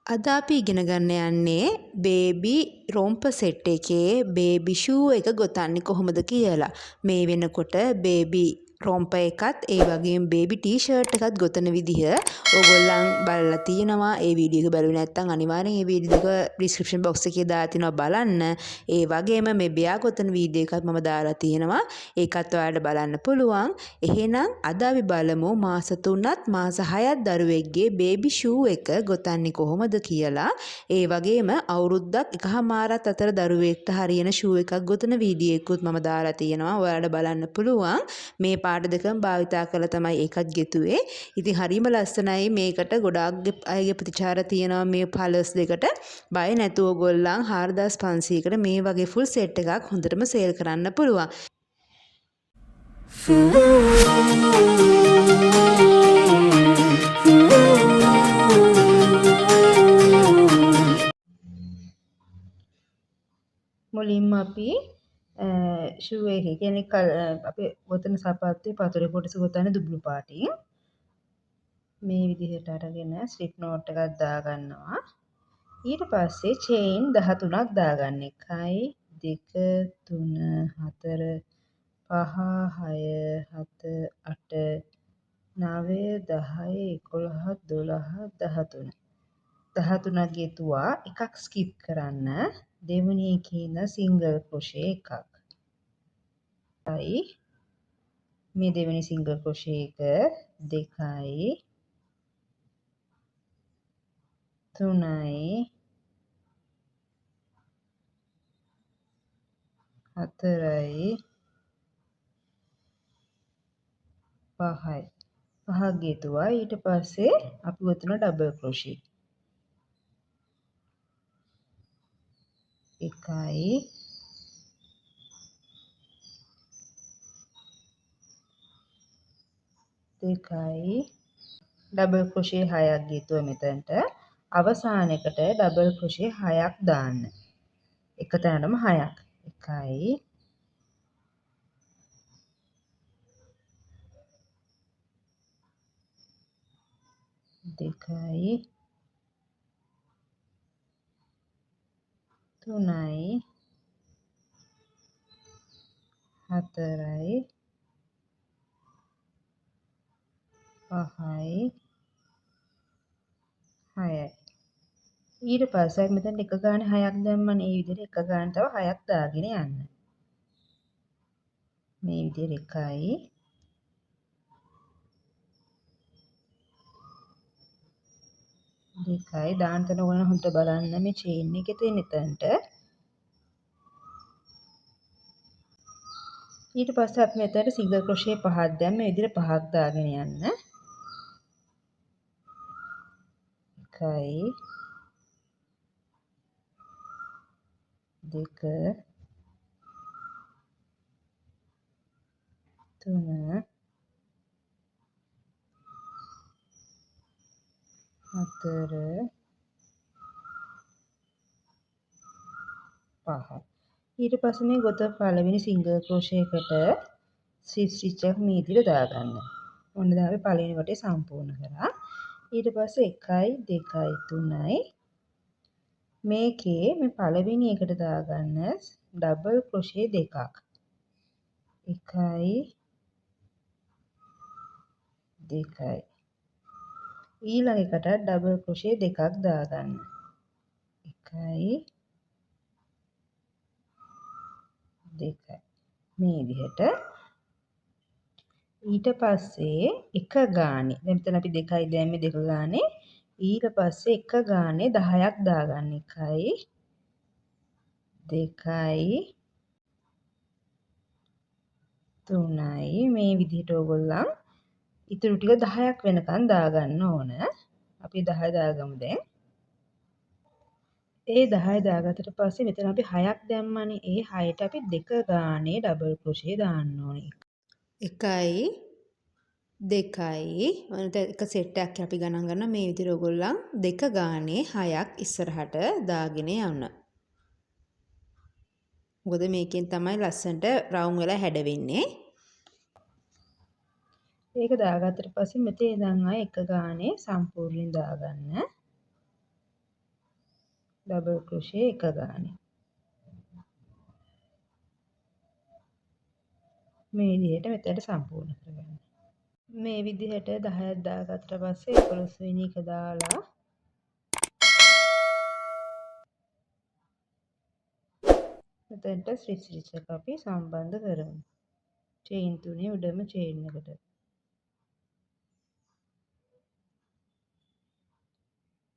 අද අපි ඉගෙන ගන්න යන්නේ බේබි රොම්ප සෙට් එකේ බේබි ෂූ එක ගොතන්නේ කොහොමද කියලා. මේ වෙනකොට බේබි රොම්ප එකත් ඒ වගේම බේබි ටී-ෂර්ට් එකත් ගොතන විදිහ ඕගොල්ලන් බලලා තියෙනවා. ඒ වීඩියෝ එක බලුවේ නැත්නම් අනිවාර්යෙන් ඒ වීඩියෝ එක ඩිස්ක්‍රිප්ෂන් බොක්ස් එකේ දාලා තිනවා බලන්න. ඒ වගේම මේ බෙයා ගොතන වීඩියෝ එකත් මම දාලා තියෙනවා. ඒකත් ඔයාලට බලන්න පුළුවන්. එහෙනම් අද අපි බලමු මාස 3ත් මාස 6ත් දරුවෙක්ගේ බේබි ෂූ එක ගොතන්නේ කොහොමද කියලා. ඒ වගේම අවුරුද්දක් එකහමාරත් අතර දරුවෙක්ට හරියන ෂූ එකක් ගොතන වීඩියෝ එකකුත් මම දාලා තියෙනවා. ඔයාලට බලන්න පුළුවන්. මේ පාට දෙකම භාවිතා කරලා තමයි ඒකත් ගෙතුවේ. ඉතින් හරිම ලස්සනයි. මේකට ගොඩාක් අයගේ ප්‍රතිචාර තියෙනවා මේ කලර්ස් දෙකට. බය නැතුව ඔයගොල්ලන් 4500කට මේ වගේ ෆුල් සෙට් එකක් හොඳටම සේල් කරන්න පුළුවන්. මුලින්ම අපි ෂූ එකේ කියන්නේ අපි ගොතන සපත්තුවේ පතුලේ කොටස ගොතන්නේ දුබ්ලු පාටින්. මේ විදිහට අරගෙන ස්ලිප් නෝට් එකක් දාගන්නවා. ඊට පස්සේ චේන් 13ක් දාගන්න. 1 2 3 4 5 6 7 8 9 10 11 12 13ක් ගෙතුවා. එකක් ස්කිප් කරන්න. දෙවෙනි එකේ ඉඳන් සිංගල් ක්‍රොෂේ එකක්. මේ දෙවෙනි සිංගල් ක්‍රොෂේ එක 2යි 3යි 4යි 5යි. පහක් ගෙතුවා. ඊට පස්සේ අපි ගොතන ඩබල් ක්‍රොෂේ 1යි 2යි ඩබල් ක්‍රොෂේ 6ක් ගෙතුවා මෙතනට. අවසානයකට ඩබල් ක්‍රොෂේ 6ක් දාන්න. එක තැනටම 6ක්. 1යි 2යි 3යි 4යි 5යි 6යි. ඊට පස්සේ මෙතන එක ගානේ 6ක් දැම්මනේ. ඒ විදිහට එක ගානේ තව 6ක් දාගෙන යන්න. මේ විදිහට 1යි 2යි දාන්න තන ඕන හොඳට බලන්න මේ චේන් එකේ තියෙන එතනට. ඊට පස්සේ අපි මෙතනට සිංගල් ක්‍රොෂේ 5ක් දැම්ම. මේ විදිහට 5ක් දාගෙන යන්න. 1යි 2 3 4 5. ඊට පස්සේ මේ ගොත පළවෙනි සිංගල් ක්‍රොෂේ එකට ස්ලිප් ස්ටිච් එකක් මේ විදිහට දාගන්න. ඔන්න දැන් අපි පළවෙනි වටේ සම්පූර්ණ කරා. ඊට පස්සේ 1යි 2යි 3යි මේකේ මේ පළවෙනි එකට දාගන්න ඩබල් ක්‍රොෂේ දෙකක්. 1යි 2යි ඊළඟ එකට ඩබල් ක්‍රොෂේ දෙකක් දාගන්න. 1යි 2යි මේ විදිහට. ඊට පස්සේ එක ගානේ දැන් මෙතන අපි 2යි දැම්මේ 2 ගානේ. ඊට පස්සේ එක ගානේ 10ක් දාගන්න. 1යි 2යි 3යි මේ විදිහට ඕගොල්ලන් ඉතුරු ටික 10ක් වෙනකන් දාගන්න ඕන. අපි 10 දාගමු දැන්. ඒ 10 දාගත්තට පස්සේ මෙතන අපි 6ක් දැම්මනේ. ඒ 6ට අපි 2 ගානේ ඩබල් ක්‍රොෂේ දාන්න ඕනේ. 1යි 2යි එක සෙට් එකක් අපි ගණන් ගන්න මේ විදිහට ඔයගොල්ලන් 2 ගානේ 6ක් ඉස්සරහට දාගෙන යන්න. මොකද මේකෙන් තමයි ලස්සනට රවුම් වෙලා හැඩ වෙන්නේ. ඒක දාගත්තට පස්සේ මෙතේ ඉඳන් ආයේ එක ගානේ සම්පූර්ණයෙන් දාගන්න. ඩබල් ක්‍රොෂේ එක ගානේ. මේ විදිහට මෙතනට සම්පූර්ණ කරගන්න. මේ විදිහට 10ක් දාගත්තට පස්සේ 11 වෙනි එක දාලා මෙතනට ස්ටිච් එක අපි සම්බන්ධ කරමු. චේන් තුනේ උඩම චේන් එකට.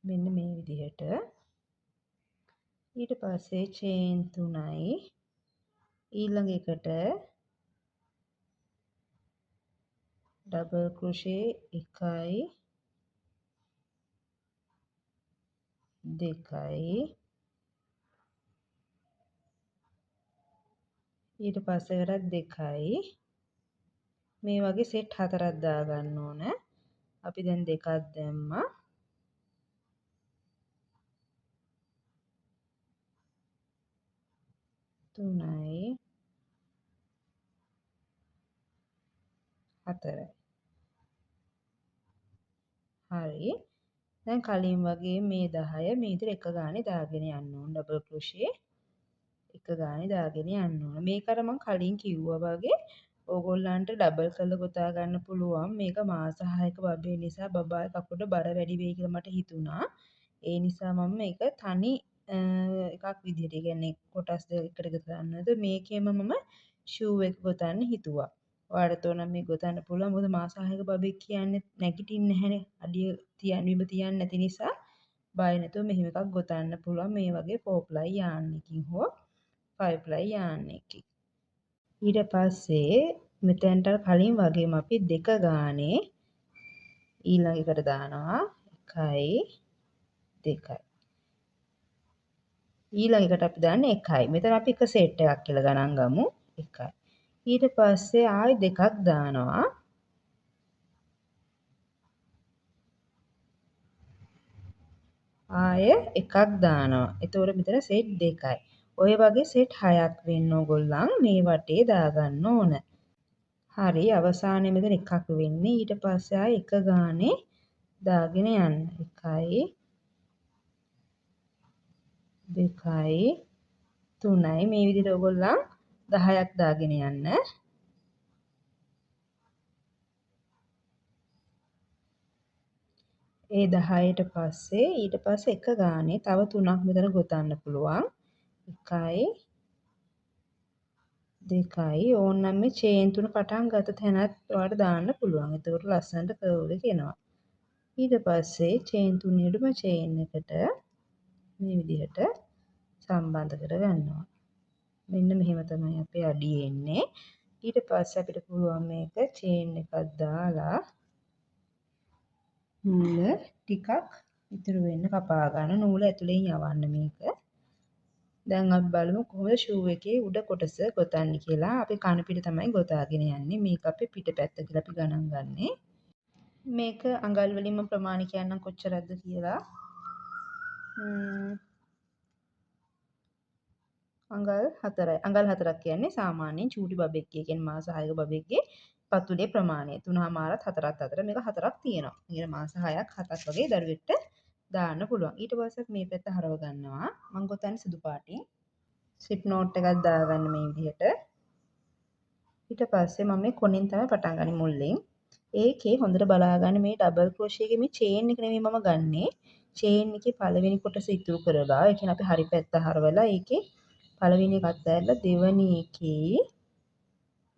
මෙන්න මේ විදිහට. ඊට පස්සේ චේන් 3යි ඊළඟ එකට ඩබල් ක්‍රොෂේ 1යි 2යි ඊට පස්සේ කරත් 2යි මේ වගේ සෙට් 4ක් දාගන්න ඕන. අපි දැන් 2ක් දැම්මා. 3යි 4යි. හරි. දැන් කලින් වගේ මේ 10 මේ විතර එක ගානේ දාගෙන යන්න ඕන. ඩබල් ක්‍රොෂේ එක ගානේ දාගෙන යන්න ඕන. මේකට මම කලින් කිව්වා වගේ ඕගොල්ලන්ට ඩබල් කරලා ගොතා ගන්න පුළුවන්. මේක මාස 6ක බබේ නිසා බබාගේ කකුලට බර වැඩි වෙයි කියලා මට හිතුණා. ඒ නිසා මම මේක තනි එකක් විදිහට, ඒ කියන්නේ කොටස් දෙකකට ගන්නද මේකෙම මම ෂූ එක ගොතන්න හිතුවා. ඔයාලට ඕන නම් මේ ගොතන්න පුළුවන්. මොකද මාස 6ක බබෙක් කියන්නේ නැගිටින්නේ නැහැනේ. අඩිය බිම තියන්නේ නැති නිසා බය නැතුව මෙහෙම එකක් ගොතන්න පුළුවන්. මේ වගේ 4 ply yarn එකකින් හෝ 5 ply yarn එකකින්. ඊට පස්සේ මෙතෙන්ට කලින් වගේම අපි 2 ගානේ ඊළඟ එකට දානවා 1යි 2යි. ඊළඟ එකට අපි දාන්නේ 1යි. මෙතන අපි එක සෙට් එකක් කියලා ගණන් ගමු 1යි. ඊට පස්සේ ආයෙ 2ක් දානවා. ආයෙ එකක් දානවා. එතකොට මෙතන සෙට් 2යි. ඔය වගේ සෙට් 6ක් වෙන්න ඕගොල්ලන් මේ වටේ දාගන්න ඕන. හරි, අවසානයේ මෙතන එකක් වෙන්නේ. ඊට පස්සේ ආයෙ එක ගානේ දාගෙන යන්න. 1යි 2යි 3යි මේ විදිහට ඔයගොල්ලන් 10ක් දාගෙන යන්න. ඒ 10ට පස්සේ ඊට පස්සේ එක ගානේ තව 3ක් මෙතන ගොතන්න පුළුවන්. 1යි 2යි ඕනනම් මේ චේන් 3 පටන් ගත්ත තැනත් ඔයාලට දාන්න පුළුවන්. එතකොට ලස්සනට කර්ව් එක එනවා. ඊට පස්සේ චේන් 3ෙඩම චේන් එකට මේ විදිහට සම්බන්ධ කරගන්නවා. මෙන්න මෙහෙම තමයි අපේ අඩිය එන්නේ. ඊට පස්සේ අපිට පුළුවන් මේක චේන් එකක් දාලා නූල ටිකක් ඉතුරු වෙන්න කපා ගන්න. නූල ඇතුලෙන් යවන්න මේක. දැන් අපි බලමු කොහොමද ෂූ එකේ උඩ කොටස ගොතන්නේ කියලා. අපි කන පිට තමයි ගොතාගෙන යන්නේ. මේක අපි පිටපැත්ත කියලා අපි ගණන් ගන්නෙ. මේක අඟල් වලින්ම ප්‍රමාණ කියන්නම් කොච්චරද කියලා. අඟල් 4යි. අඟල් 4ක් කියන්නේ සාමාන්‍යයෙන් චූටි බබෙක්ගේ, කියන්නේ මාස 6ක බබෙක්ගේ පතුලේ ප්‍රමාණය. 3මාරත් 4ත් අතර මේක 4ක් තියෙනවා. ඉතින් මාස 6ක් 7ක් වගේ දරුවෙක්ට දාන්න පුළුවන්. ඊට පස්සේ මේ පැත්ත හරව ගන්නවා. මම ගොතන්නේ සුදු පාටින්. ස්ලිප් නෝට් එකක් දාගන්න මේ විදිහට. ඊට පස්සේ මම මේ කොනින් තමයි පටන් ගන්නේ මුල්ලෙන්. ඒකේ හොඳට බලාගන්න මේ ඩබල් ක්‍රොෂේ එකේ මේ චේන් එක නෙමෙයි මම ගන්නෙ. චේන් එකේ පළවෙනි කොටස ඉතුරු කරලා, ඒ කියන්නේ අපි හරි පැත්ත හරවලා ඒකේ පළවෙනි එකත් ඇරලා දෙවෙනි එකේ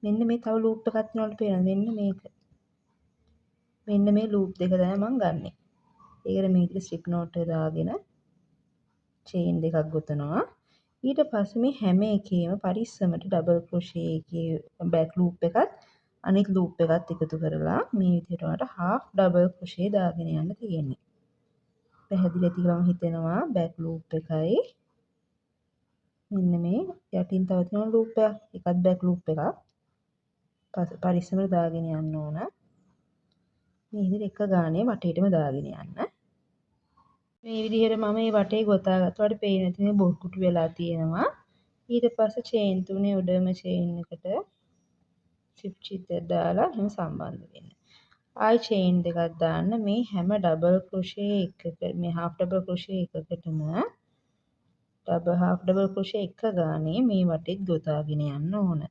මෙන්න මේ තව ලූප් එකක් තියෙනවලු පේනවද? මෙන්න මේක. මෙන්න මේ ලූප් දෙක තමයි මම ගන්නෙ. ඒකට මේ විදිහට ස්ලිප් නෝට් එක දාගෙන චේන් දෙකක් ගොතනවා. ඊට පස්සේ මේ හැම එකේම පරිස්සමට ඩබල් ක්‍රොෂේ එකේ බෑක් ලූප් එකත් අනිත් ලූප් එකත් එකතු කරලා මේ විදිහට වලට half ඩබල් ක්‍රොෂේ දාගෙන යන්න තියෙන්නේ. පැහැදිලි ඇති කියලා මම හිතනවා. බෑක් ලූප් එකයි මෙන්න මේ යටින් තව තියෙන ලූප් එකක්. එකත් බෑක් ලූප් එකක්. පරිස්සමට දාගෙන යන්න ඕන. මේ විදිහට එක ගානේ වටේටම දාගෙන යන්න. මේ විදිහට මම මේ වටේ ගොතාගත්තාට පේන තියෙන බොක්කුටු වෙලා තියෙනවා. ඊට පස්සේ චේන් තුනේ උඩම චේන් එකට චිප් දාලා එහෙම සම්බන්ධ වෙන්න. ආයි චේන් දෙකක් දාන්න. මේ හැම ඩබල් ක්‍රොෂේ එකක මේ half ඩබල් ක්‍රොෂේ එකකටම half double crochet එක ගානේ මේ වටේත් ගොතාගෙන යන්න ඕන.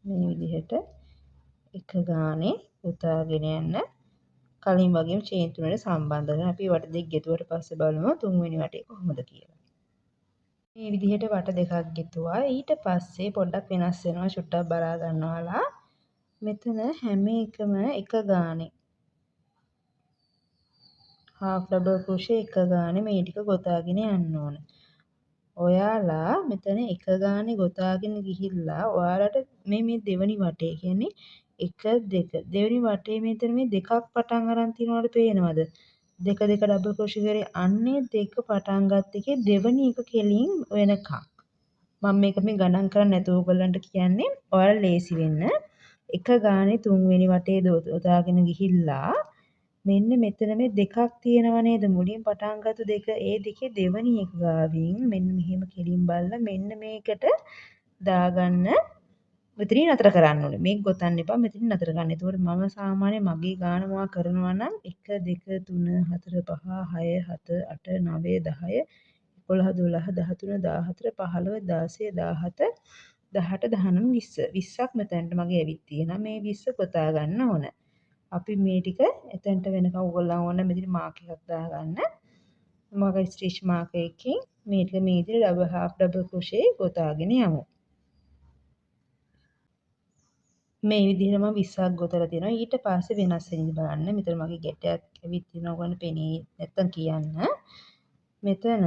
මේ විදිහට එක ගානේ ගොතාගෙන යන්න කලින් වගේම චේන් තුනට සම්බන්ධ කරගෙන අපි වට දෙක ගෙතුවට පස්සේ බලමු තුන්වෙනි වටේ කොහොමද කියලා. මේ විදිහට වට දෙකක් ගෙතුවා. ඊට පස්සේ පොඩ්ඩක් වෙනස් වෙනවා චුට්ටක් බලා ගන්නවාලා. මෙතන හැම එකම එක ගානේ half double crochet එක ගානේ මේ ටික ගොතාගෙන යන්න ඕන. ඔයාලා මෙතන එක ගානේ ගොතාගෙන ගිහිල්ලා ඔයාලට මේ දෙවෙනි වටේ කියන්නේ 1 2 දෙවෙනි වටේ මෙතන මේ දෙකක් පටන් අරන් තියනවලු පේනවද? දෙක දෙක ඩබල් ක්‍රොෂේ කරේ අන්නේ දෙක පටන් ගත්ත එකේ දෙවෙනි එක කෙලින් වෙනකම්. මම මේක මේ ගණන් කරන්නේ නැතුව ඔයගලන්ට කියන්නේ ඔයාලා ලේසි වෙන්න. එක ගානේ තුන්වෙනි වටේ දොතාගෙන ගිහිල්ලා මෙන්න මෙතන මේ දෙකක් තියෙනව නේද මුලින් පටන් ගත්ත දෙක ඒ දෙකේ දෙවෙනි එක ගාවින් මෙන්න මෙහෙම කෙලින් බලලා මෙන්න මේකට දාගන්න මෙතනින් නතර කරන්න ඕනේ. මේක ගොතන්න එපා මෙතනින් නතර කරන්න. ඒතකොට මම සාමාන්‍ය මගේ ගාන මොකක් කරනවා නම් 1 2 3 4 5 6 7 8 9 10 11 12 13 14 15 16 17 18 19 20 20ක් මෙතනට මගේ ඇවිත් තියෙනවා. මේ 20 ගොතා ගන්න ඕන. අපි මේ ටික එතනට වෙනකම් ඔයගොල්ලෝ ඕන මෙතන මාක් එකක් දාගන්න. මගේ ස්ටිච් මාක් එකකින් මේ ටික මේ විදිහට half double crochet ගොතාගෙන යමු. මේ විදිහට මම 20ක් ගොතලා තියෙනවා. ඊට පස්සේ වෙනස් වෙන ඉඳ බලන්න. මෙතන මගේ ගැටයක් ඇවිත් තියෙනවා. ඔයගොල්ලෝ පෙනී නැත්තම් කියන්න. මෙතන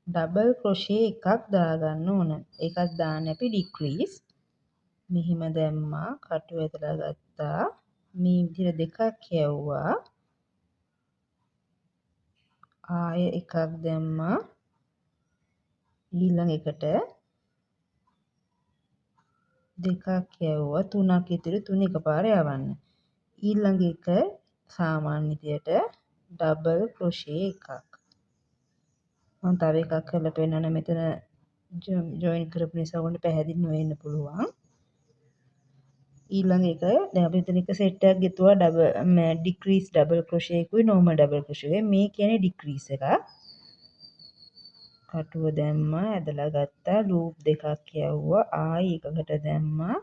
ඩබල් ක්‍රොෂේ එකක් දාගන්න ඕන. ඒකක් දාන්න අපි ඩික්‍රීස්. මෙහිම දැම්මා. කටු ඇදලා ගත්තා. මේ විදිහට දෙකක් යවුවා. ආය එකක් දැම්මා. ඊළඟ එකට දෙකක් යවුවා. තුනක් ඉතිරි තුන එකපාර යවන්න. ඊළඟ එක සාමාන්‍ය විදියට ඩබල් ක්‍රොෂේ එකක්. මම තව එකක් කරලා පෙන්නන්න මෙතන ජොයින් කරපු නිසා ඔයගොල්ලන්ට පැහැදිලි නොවෙන්න පුළුවන්. ඊළඟ එක දැන් අපි මෙතන එක සෙට් එකක් ගෙතුවා ඩික්‍රීස් ඩබල් ක්‍රොෂේ එකකුයි නෝමල් ඩබල් ක්‍රොෂේ එකයි. මේ කියන්නේ ඩික්‍රීස් එකක්. කටුව දැම්මා ඇදලා ගත්තා ලූප් දෙකක් යවුවා ආයි එකකට දැම්මා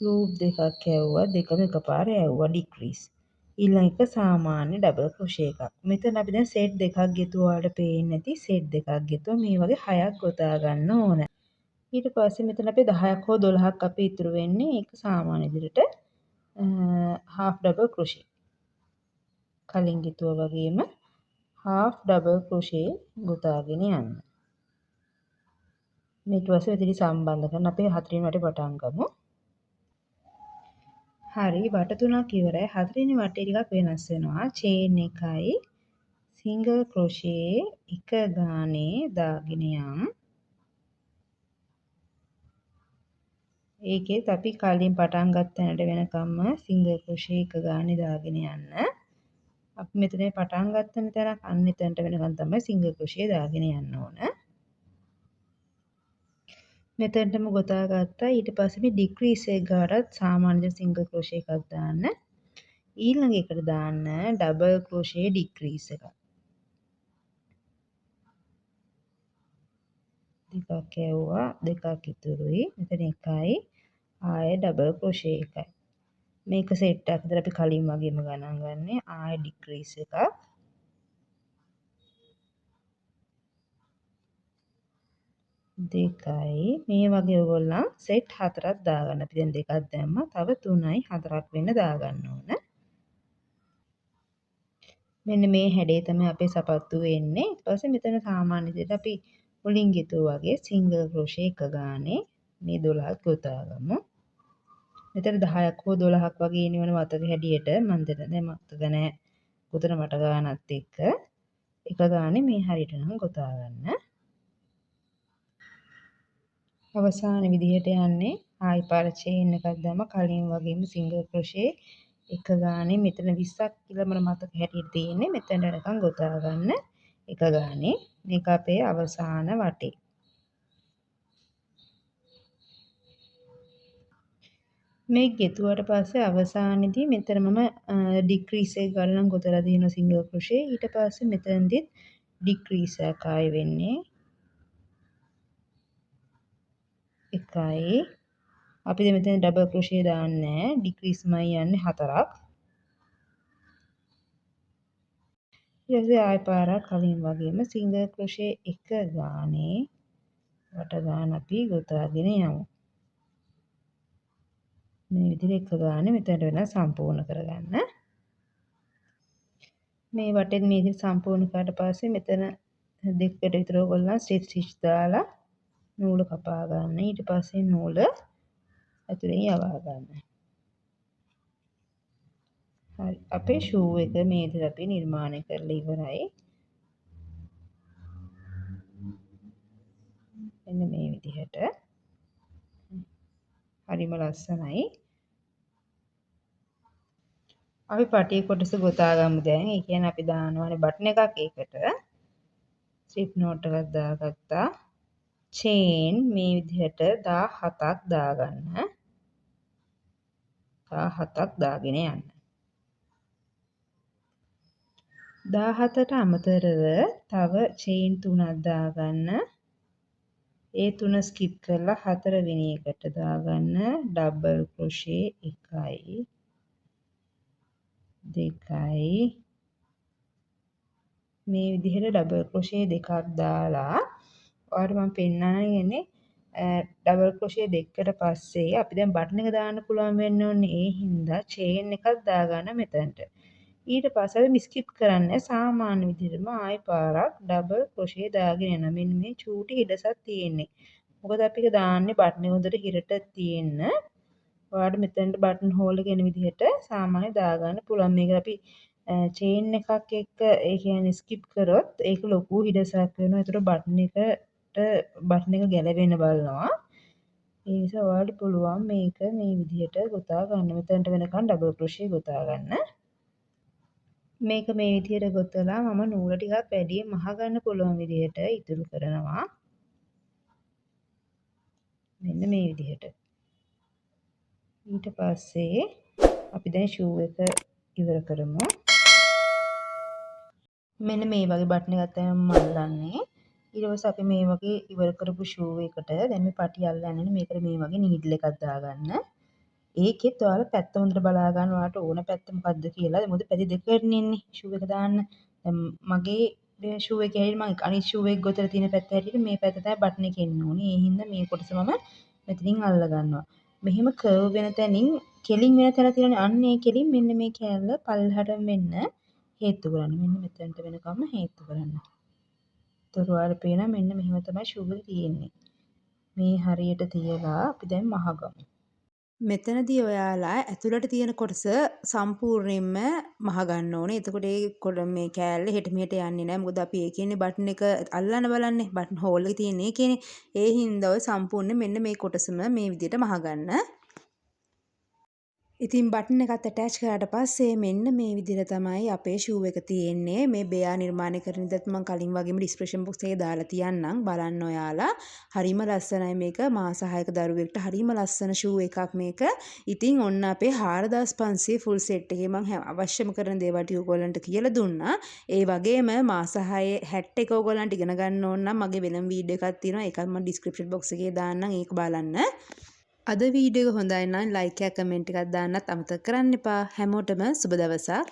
ලූප් දෙකක් යවුවා දෙකම එකපාර යවුවා ඩික්‍රීස්. ඊළඟ එක සාමාන්‍ය ඩබල් ක්‍රොෂේ එකක්. මෙතන අපි දැන් සෙට් දෙකක් ගෙතුවා වලට පේන්නේ නැති සෙට් දෙකක් ගෙතුවා මේ වගේ 6ක් ගොතා ගන්න ඕන. ඊට පස්සේ මෙතන අපි 10ක් හෝ 12ක් අපි ඉතුරු වෙන්නේ ඒක සාමාන්‍ය විදිහට half double crochet. කලින් ගෙතුවා වගේම half double crochet ගොතාගෙන යන්න. ඊට පස්සේ මෙතන සම්බන්ධ කරන අපි හතරින් වටේ පටන් ගමු. හරි වට තුනක් ඉවරයි. හතරවෙනි වටේ ටිකක් වෙනස් වෙනවා. චේන් එකයි සිංගල් ක්‍රොෂේ එක ගානේ දාගෙන යම්. ඒකෙත් අපි කලින් පටන් ගත්ත තැනට වෙනකම්ම සිංගල් ක්‍රොෂේ එක ගානේ දාගෙන යන්න. අපි මෙතන පටන් ගත්ත තැනක් අන්න එතනට වෙනකම් තමයි සිංගල් ක්‍රොෂේ දාගෙන යන්න ඕන. මෙතනටම ගොතා ගත්තා. ඊට පස්සේ මේ ඩික්‍රීස් එක ගාටත් සාමාන්‍ය සිංගල් ක්‍රොෂේ එකක් දාන්න. ඊළඟ එකට දාන්න ඩබල් ක්‍රොෂේ ඩික්‍රීස් එකක්. දෙකක් යවුවා දෙකක් ඉතුරුයි. මෙතන එකයි ආයෙ ඩබල් ක්‍රොෂේ එකයි. මේක සෙට් එකක් විතර අපි කලින් වගේම ගණන් ගන්නේ ආයෙ ඩික්‍රීස් එකක්. දෙකයි මේ වගේ ඔයගොල්ලන් සෙට් 4ක් දාගන්න. අපි දැන් දෙකක් දැම්මා. තව 3යි 4ක් වෙන්න දාගන්න ඕන. මෙන්න මේ හැඩේ තමයි අපේ සපත්තු වෙන්නේ. ඊට පස්සේ මෙතන සාමාන්‍ය විදිහට අපි මුලින් ගෙතුවා වගේ සිංගල් ක්‍රොෂේ එක ගානේ මේ 12ක් ගොතාගමු. මෙතන 10ක් හෝ 12ක් වගේ එනවන වතක හැඩියට මම දැන් මතක නැහැ. උතන මට ගානත් එක්ක එක ගානේ මේ හරියට නම් ගොතා ගන්න. අවසාන විදිහට යන්නේ ආයි පාර චේන් එකක් දැම්ම කලින් වගේම සිංගල් ක්‍රොෂේ එක ගානේ මෙතන 20ක් කියලා මම මතක හැටියට තියෙන්නේ මෙතන නිකන් ගොතා ගන්න එක ගානේ මේක අපේ අවසාන වටේ. මේ ගෙතුවට පස්සේ අවසානයේදී මෙතන මම ඩික්‍රීස් එක ගන්න ගොතලා තියෙනවා සිංගල් ක්‍රොෂේ. ඊට පස්සේ මෙතනදිත් ඩික්‍රීස් එකක් ආයෙ වෙන්නේ 1යි. අපි දැන් මෙතන ඩබල් ක්‍රොෂේ දාන්නේ නැහැ. ඩික්‍රීස්මයි යන්නේ 4ක්. ඊට පස්සේ ආයෙ පාරක් කලින් වගේම සිංගල් ක්‍රොෂේ එක ගානේ වට ගන්න අපි ගොතාගෙන යමු. මේ විදිහට එක ගානේ මෙතනට වෙන සම්පූර්ණ කරගන්න. මේ වටෙන් මේ විදිහට සම්පූර්ණ කරාට පස්සේ මෙතන දෙකට විතර ඔයගොල්ලෝ ස්ටිච් දාලා නූල කපා ගන්න. ඊට පස්සේ නූල ඇතුලෙන් යවා ගන්න. හරි. අපේ ෂූ එක මේ විදිහට අපි නිර්මාණය කරලා ඉවරයි. මෙන්න මේ විදිහට. හරිම ලස්සනයි. අපි පටිය කොටස ගොතා ගමු දැන්. ඒ කියන්නේ අපි දානවානේ බටන් එකක් ඒකට. ස්ලිප් නෝට් එකක් දාගත්තා. චේන් මේ විදිහට 17ක් දාගන්න. 17ක් දාගෙන යන්න. 17ට අමතරව තව චේන් 3ක් දාගන්න. ඒ 3 ස්කිප් කරලා 4 වෙනි එකට දාගන්න. ඩබල් ක්‍රොෂේ 1යි 2යි මේ විදිහට ඩබල් ක්‍රොෂේ දෙකක් දාලා ඔයාලට මම පෙන්නන්නේ ඩබල් ක්‍රොෂේ දෙකකට පස්සේ අපි දැන් බටන් එක දාන්න පුළුවන් වෙන්න ඕනේ. ඒ හින්දා චේන් එකක් දාගන්න මෙතනට. ඊට පස්සේ අපි ස්කිප් කරන්නේ සාමාන්‍ය විදිහටම ආයෙ පාරක් ඩබල් ක්‍රොෂේ දාගෙන යනවා. මෙන්න මේ චූටි හිඩසක් තියෙන්නේ. මොකද අපි ඒක දාන්නේ බටන් එක හොඳට හිරට තියෙන්න. ඔයාලට මෙතනට බටන් හෝල් එක එන විදිහට සාමාන්‍ය දාගන්න පුළුවන්. මේක අපි චේන් එකක් එක්ක ඒ කියන්නේ ස්කිප් කරොත් ඒක ලොකු හිඩසක් වෙනවා. ඒතර බටන් එක ගැලවෙන්න බලනවා. ඒ නිසා ඔයාලට පුළුවන් මේක මේ විදිහට ගොතා ගන්න. මෙතනට වෙනකන් ඩබල් ක්‍රොෂේ ගොතා ගන්න. මේක මේ විදිහට ගොතලා මම නූල ටිකක් වැඩියෙන් මහ ගන්න පුළුවන් විදිහට ඉතුරු කරනවා. මෙන්න මේ විදිහට. ඊට පස්සේ අපි දැන් ෂූ එක ඉවර කරමු. මෙන්න මේ වගේ බටන් එකක් තමයි මම අල්ලන්නේ. ඊට පස්සේ අපි මේ වගේ ඉවර කරපු ෂූ එකට දැන් මේ පටි අල්ලන්නේ මේකට මේ වගේ නීඩල් එකක් දාගන්න. ඒකෙත් ඔයාලා පැත්ත හොඳට බලා ගන්න ඔයාලට ඕන පැත්ත මොකද්ද කියලා. මොකද පැති දෙකකින් ඉන්නේ ෂූ එක දාන්න. දැන් මගේ ෂූ එකේ හැටියට මම අනිත් ෂූ එක ගොතලා තියෙන පැත්ත හැටියට මේ පැත්ත තමයි බටන් එකේ එන්න ඕනේ. ඒ හින්දා මේ කොටස මම මෙතනින් අල්ල ගන්නවා. මෙහෙම කර්ව් වෙන තැනින් කෙලින් වෙන තැන තියෙනනේ අන්න ඒ කෙලින් මෙන්න මේ කෑල්ල පල්ලහට මෙන්න හේතු කරන්න. මෙන්න මෙතනට වෙනකම්ම හේතු කරන්න. ඒතර ඔයාලට පේනවා මෙන්න මෙහෙම තමයි ෂූ එක තියෙන්නේ. මේ හරියට තියලා අපි දැන් මහගමු. මෙතනදී ඔයාලා ඇතුළට තියෙන කොටස සම්පූර්ණයෙන්ම මහගන්න ඕනේ. එතකොට මේ කෑල්ල හෙට මෙහෙට යන්නේ නැහැ. මොකද අපි ඒකේනේ බටන් එක අල්ලන්න බලන්නේ. බටන් හෝල් එක තියෙන ඒකේනේ. ඒ හින්දා ඔය සම්පූර්ණ මෙන්න මේ කොටසම මේ විදිහට මහගන්න. ඉතින් බටන් එකත් ඇටච් කරාට පස්සේ මෙන්න මේ විදිහට තමයි අපේ ෂූ එක තියෙන්නේ. මේ බෙයා නිර්මාණය කරන ඉදත් මම කලින් වගේම ඩිස්ක්‍රිප්ෂන් බොක්ස් එකේ දාලා තියන්නම්. බලන්න ඔයාලා. හරිම ලස්සනයි මේක. මාස 6ක දරුවෙක්ට හරිම ලස්සන ෂූ එකක් මේක. ඉතින් ඔන්න අපේ 4500 ෆුල් සෙට් එකේ මම අවශ්‍යම කරන දේවල් ටික ඔයගොල්ලන්ට කියලා දුන්නා. ඒ වගේම මාස 6 හැට් එක ඔයගොල්ලන්ට ඉගෙන ගන්න ඕන නම් මගේ වෙනම වීඩියෝ එකක් තියෙනවා. ඒකත් මම ඩිස්ක්‍රිප්ෂන් බොක්ස් එකේ දාන්නම්. ඒක බලන්න. අද වීඩියෝ එක හොඳයි නම් ලයික් එකක් කමෙන්ට් එකක් දාන්නත් අමතක කරන්න එපා. හැමෝටම සුබ දවසක්.